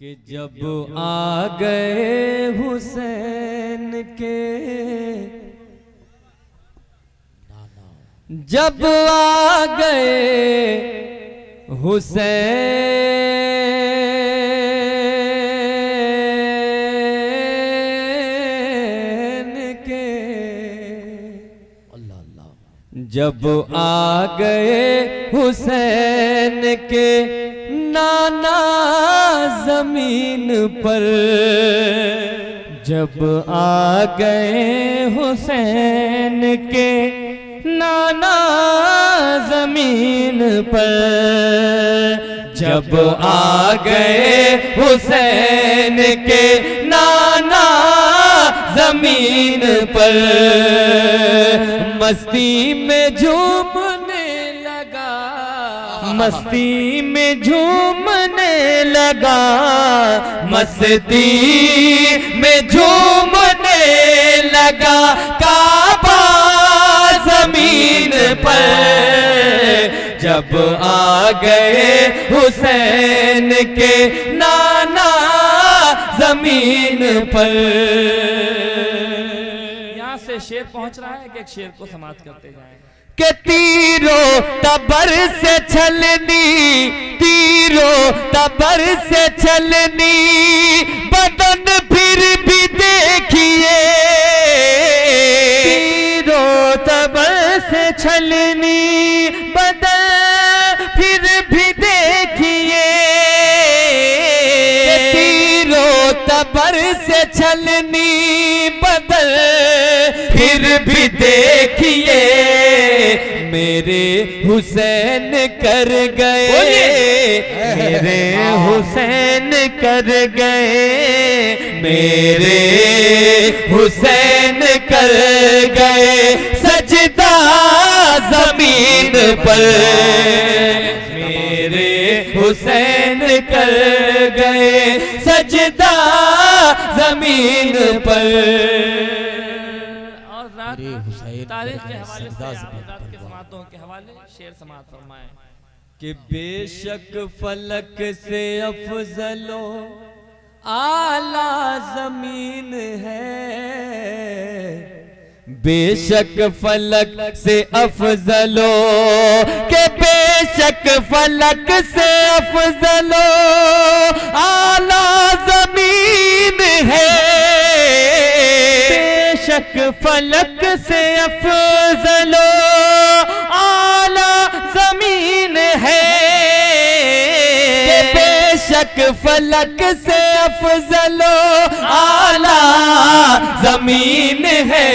कि जब आ गए हुसैन के, जब आ गए हुसैन के, अल्लाह अल्लाह, जब आ गए हुसैन के नाना जमीन पर, जब आ गए हुसैन के नाना जमीन पर, जब आ गए हुसैन के नाना जमीन पर, मस्ती में झूमने लगा, मस्ती में झूमने लगा, मस्ती में झूमने लगा काबा जमीन पर, जब आ गए हुसैन के नाना जमीन पर। यहाँ से शेर पहुंच रहा है कि एक शेर को समाप्त करते जाएं। के तीरों तबर से छलनी, तीरों तबर से छलनी, बदन फिर भी देखिए, तीरों तबर से छलनी, बदन फिर भी देखिए, तीरों तबर से छलनी, बदन फिर भी देखिए, मेरे हुसैन कर गए, मेरे हुसैन कर गए, मेरे हुसैन कर गए सजदा जमीन पर, मेरे हुसैन कर गए सजदा जमीन पर। तारीख के हवाले से के समातों के हवाले शेर समात फरमाएं कि बेशक फलक से अफजलो आला जमीन है, बेशक फलक से अफजलो, के बेशक फलक से अफजलो आला जमीन है, बेशक फलक से अफजलो आला जमीन है, बेशक फलक से अफजलो आला जमीन है।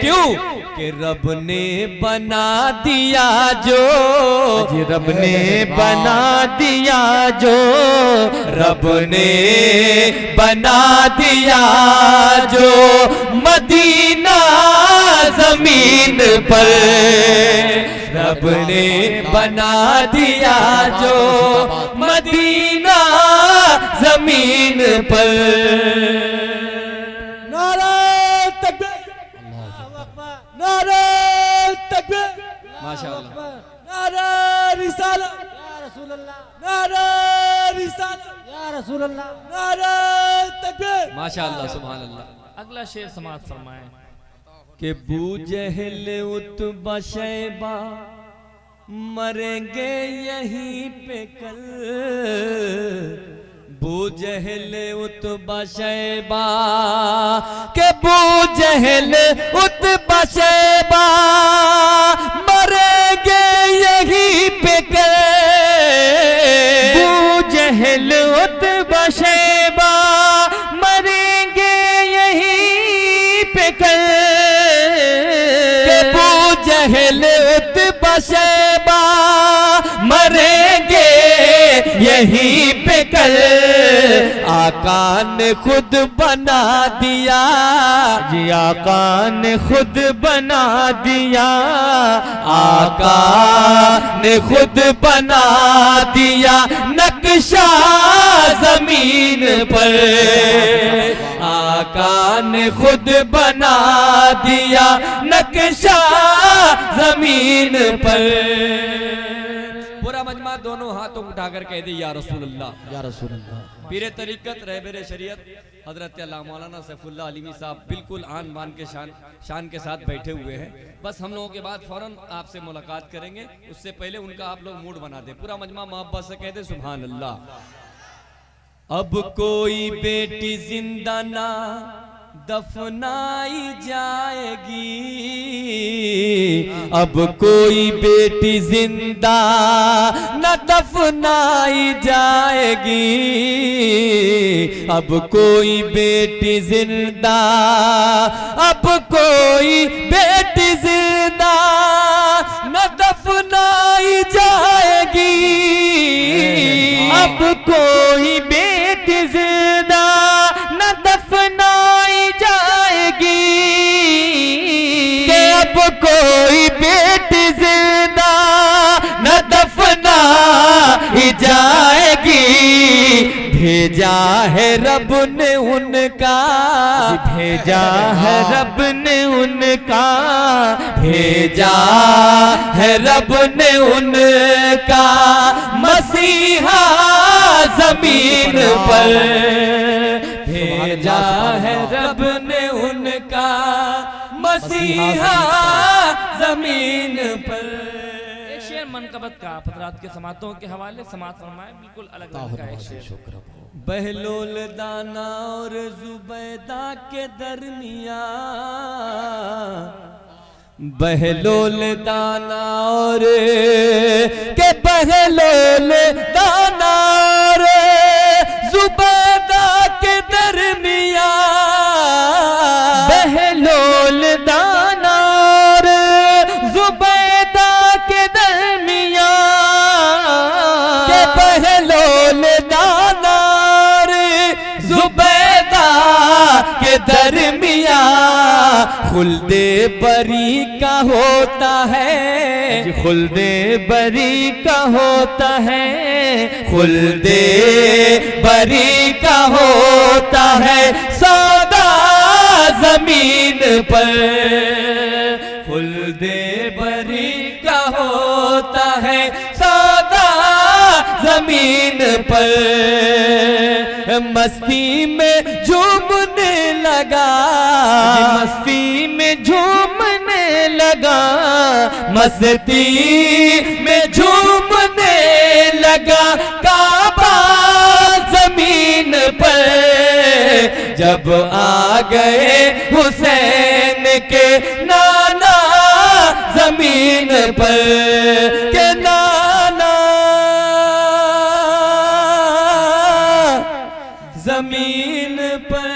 क्यों कि रब ने बना दिया जो, रब ने बना दिया जो, रब ने बना दिया जो मदीना जमीन पर, रब ने बना दिया जो मदीना जमीन पर। नारा तकबीर, नारा तकबीर, माशाअल्लाह, नारा रिसालत या रसूल अल्लाह, नारा रिसालत या रसूल अल्लाह, नारा तकबीर, माशाअल्लाह, सुभान अल्लाह। अगला शेर समात फरमाएं कि बू जहल उतबा शैबा मरेंगे यहीं पे कल, बू जहल उतबा शैबा, के बू जहल उतबा शैबा मरेंगे यहीं पे कल, बू जहल उतबा शैबा मरेंगे यहीं पे कल, के बू जहल उतबा शैबा मरेंगे यहीं पे कल, आका ने खुद बना दिया जी, आका ने खुद बना दिया, आका ने खुद बना दिया नक्शा जमीन पर, आका ने खुद बना दिया नक्शा जमीन पर। पूरा मजमा दोनों हाथों उठाकर कह दे या रसूल अल्लाह। या रसूल अल्लाह। पीरे तरीकत रहबरे शरीयत हजरत अल्लामा मौलाना सैफुल्लाह अलीमी साहब बिल्कुल आन बान के शान के साथ बैठे हुए हैं। बस हम लोगों के बाद फौरन आपसे मुलाकात करेंगे, उससे पहले उनका आप लोग मूड बना दे। पूरा मजमा मोहब्बत से कहते सुभान अल्लाह। अब कोई बेटी जिंदा ना दफनाई जाएगी, अब कोई बेटी जिंदा न दफनाई जाएगी, अब कोई बेटी जिंदा, अब कोई बेटी जिंदा न दफनाई जाएगी, अब कोई बेटी जिंदा न दफनाई जाएगी, कि अब कोई बेटी जिंदा न दफनाई जाएगी। भेजा है रब ने उनका, भेजा है रब ने उनका, भेजा है रब ने उनका मसीहा जमीन पर, भेजा है रब ने उनका मसीहा जमीन पर। एक शेर मनकबत का हजरात के समातों के हवाले समात फरमाए, बिल्कुल अलग रंग का एक शेर। बहलोल दाना और जुबैदा के दरमिया, बहलोल दाना और के बहलोल दाना और जुबैदा के दरमिया, बहलोल दाना और जुबैदा के दरमिया, के बहलोल दाना और जुबैदा के दरमिया खुल्दे बरी का होता है, खुल्दे बरी का होता है, खुल्दे बरी का होता है सौदा जमीन पर, खुल्दे बरी का होता है सौदा जमीन पर। मस्ती में झूमने लगा, मस्ती में झूमने लगा, मस्ती में झूमने लगा काबा जमीन पर। जब आ गए हुसैन के नाना जमीन पर, के नाना जमीन पर,